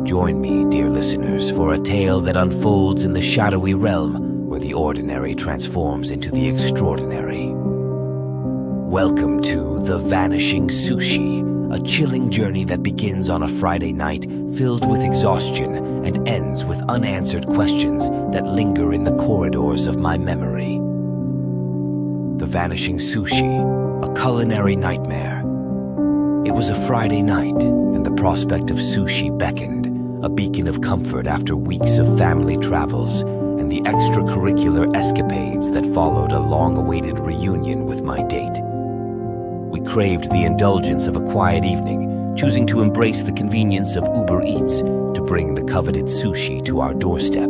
Join me, dear listeners, for a tale that unfolds in the shadowy realm where the ordinary transforms into the extraordinary. Welcome to The Vanishing Sushi, a chilling journey that begins on a Friday night filled with exhaustion and ends with unanswered questions that linger in the corridors of my memory. The Vanishing Sushi, a culinary nightmare. It was a Friday night, and the prospect of sushi beckoned, a beacon of comfort after weeks of family travels and the extracurricular escapades that followed a long-awaited reunion with my date. We craved the indulgence of a quiet evening, choosing to embrace the convenience of Uber Eats to bring the coveted sushi to our doorstep.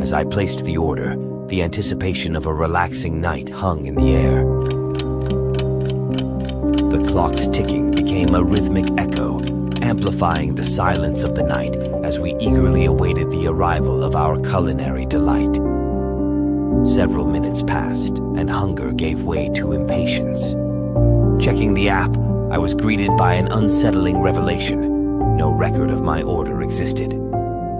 As I placed the order, the anticipation of a relaxing night hung in the air. The clock's ticking became a rhythmic echo, amplifying the silence of the night as we eagerly awaited the arrival of our culinary delight. Several minutes passed, and hunger gave way to impatience. Checking the app, I was greeted by an unsettling revelation. No record of my order existed.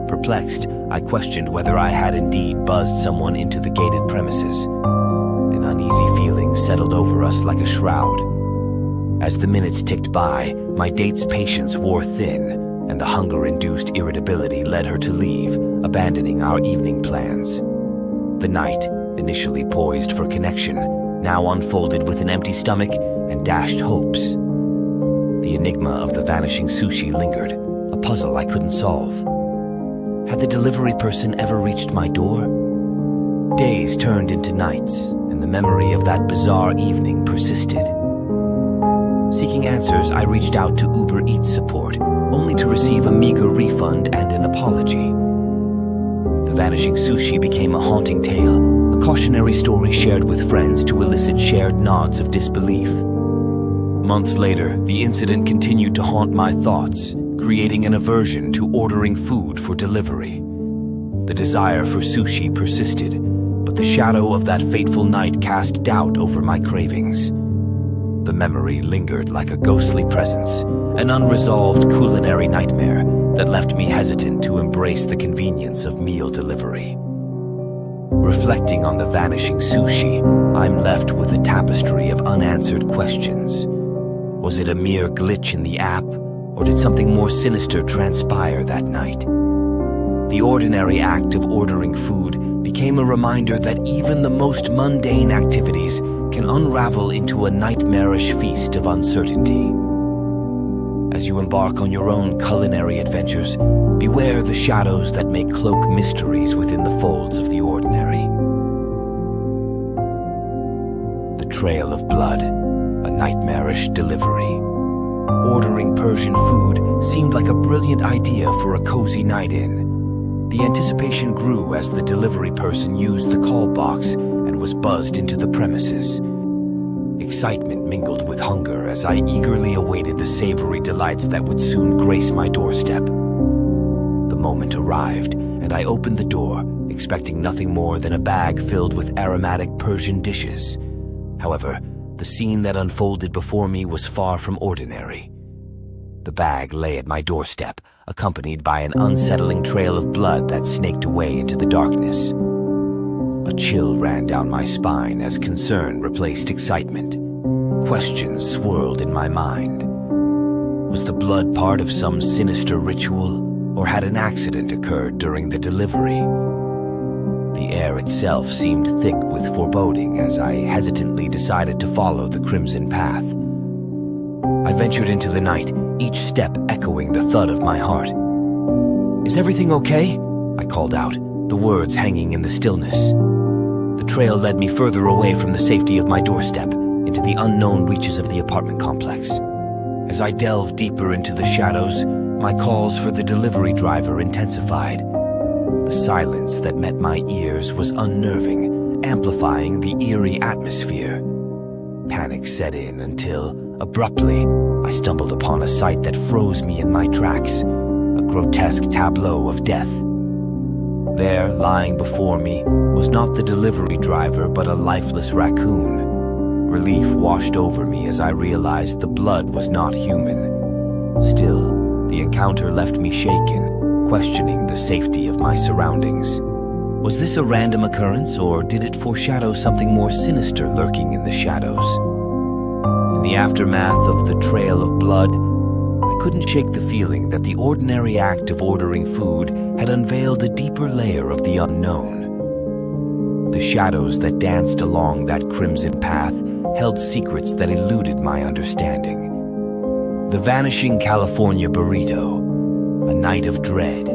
Perplexed, I questioned whether I had indeed buzzed someone into the gated premises. An uneasy feeling settled over us like a shroud. As the minutes ticked by, my date's patience wore thin, and the hunger-induced irritability led her to leave, abandoning our evening plans. The night, initially poised for connection, now unfolded with an empty stomach and dashed hopes. The enigma of the vanishing sushi lingered, a puzzle I couldn't solve. Had the delivery person ever reached my door? Days turned into nights, and the memory of that bizarre evening persisted. Seeking answers, I reached out to Uber Eats support, only to receive a meager refund and an apology. The vanishing sushi became a haunting tale, a cautionary story shared with friends to elicit shared nods of disbelief. Months later, the incident continued to haunt my thoughts, creating an aversion to ordering food for delivery. The desire for sushi persisted, but the shadow of that fateful night cast doubt over my cravings. The memory lingered like a ghostly presence, an unresolved culinary nightmare that left me hesitant to embrace the convenience of meal delivery. Reflecting on the vanishing sushi, I'm left with a tapestry of unanswered questions. Was it a mere glitch in the app, or did something more sinister transpire that night? The ordinary act of ordering food became a reminder that even the most mundane activities can unravel into a nightmarish feast of uncertainty. As you embark on your own culinary adventures, beware the shadows that may cloak mysteries within the folds of the ordinary. The Trail of Blood, a nightmarish delivery. Ordering Persian food seemed like a brilliant idea for a cozy night in. The anticipation grew as the delivery person used the call box and was buzzed into the premises. Excitement mingled with hunger as I eagerly awaited the savory delights that would soon grace my doorstep. The moment arrived, and I opened the door, expecting nothing more than a bag filled with aromatic Persian dishes. However, the scene that unfolded before me was far from ordinary. The bag lay at my doorstep, accompanied by an unsettling trail of blood that snaked away into the darkness. A chill ran down my spine as concern replaced excitement. Questions swirled in my mind. Was the blood part of some sinister ritual, or had an accident occurred during the delivery? The air itself seemed thick with foreboding as I hesitantly decided to follow the crimson path. I ventured into the night, each step echoing the thud of my heart. "Is everything okay?" I called out, the words hanging in the stillness. The trail led me further away from the safety of my doorstep, into the unknown reaches of the apartment complex. As I delved deeper into the shadows, my calls for the delivery driver intensified. The silence that met my ears was unnerving, amplifying the eerie atmosphere. Panic set in until, abruptly, I stumbled upon a sight that froze me in my tracks, a grotesque tableau of death. There, lying before me, was not the delivery driver but a lifeless raccoon. Relief washed over me as I realized the blood was not human. Still, the encounter left me shaken, questioning the safety of my surroundings. Was this a random occurrence, or did it foreshadow something more sinister lurking in the shadows? In the aftermath of the trail of blood, I couldn't shake the feeling that the ordinary act of ordering food had unveiled a deeper layer of the unknown. The shadows that danced along that crimson path held secrets that eluded my understanding. The vanishing California burrito, a night of dread.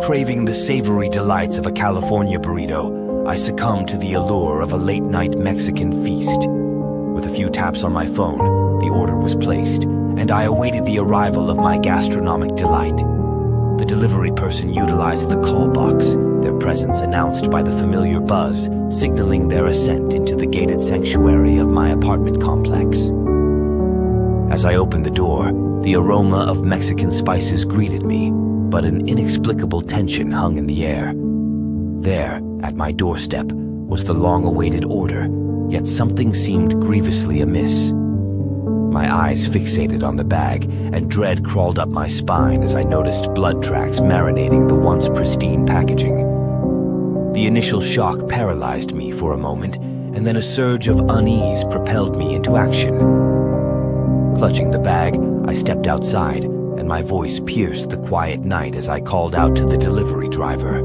Craving the savory delights of a California burrito, I succumbed to the allure of a late-night Mexican feast. With a few taps on my phone, the order was placed, and I awaited the arrival of my gastronomic delight. The delivery person utilized the call box, their presence announced by the familiar buzz, signaling their ascent into the gated sanctuary of my apartment complex. As I opened the door, the aroma of Mexican spices greeted me, but an inexplicable tension hung in the air. There, at my doorstep, was the long-awaited order, yet something seemed grievously amiss. My eyes fixated on the bag, and dread crawled up my spine as I noticed blood tracks marinating the once pristine packaging. The initial shock paralyzed me for a moment, and then a surge of unease propelled me into action. Clutching the bag, I stepped outside, and my voice pierced the quiet night as I called out to the delivery driver.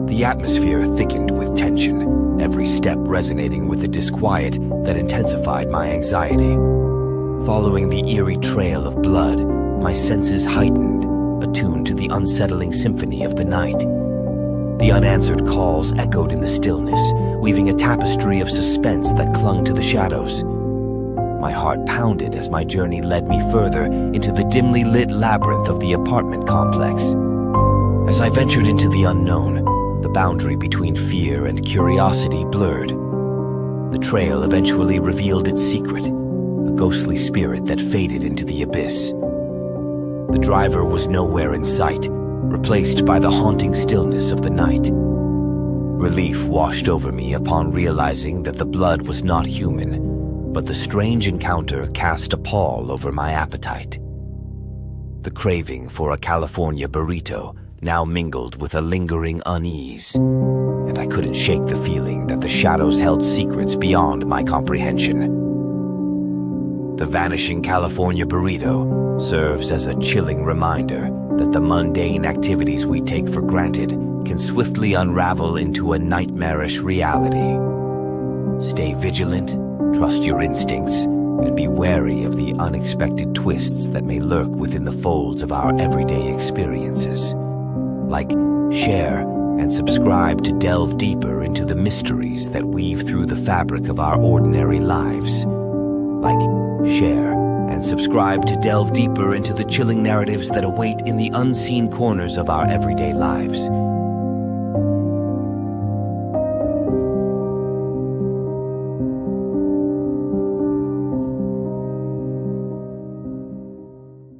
The atmosphere thickened with tension, every step resonating with a disquiet that intensified my anxiety. Following the eerie trail of blood, my senses heightened, attuned to the unsettling symphony of the night. The unanswered calls echoed in the stillness, weaving a tapestry of suspense that clung to the shadows. My heart pounded as my journey led me further into the dimly lit labyrinth of the apartment complex. As I ventured into the unknown, the boundary between fear and curiosity blurred. The trail eventually revealed its secret, a ghostly spirit that faded into the abyss. The driver was nowhere in sight, replaced by the haunting stillness of the night. Relief washed over me upon realizing that the blood was not human, but the strange encounter cast a pall over my appetite. The craving for a California burrito now mingled with a lingering unease, and I couldn't shake the feeling that the shadows held secrets beyond my comprehension. The vanishing California burrito serves as a chilling reminder that the mundane activities we take for granted can swiftly unravel into a nightmarish reality. Stay vigilant, trust your instincts, and be wary of the unexpected twists that may lurk within the folds of our everyday experiences. Like, share, and subscribe to delve deeper into the mysteries that weave through the fabric of our ordinary lives. Like, share, and subscribe to delve deeper into the chilling narratives that await in the unseen corners of our everyday lives.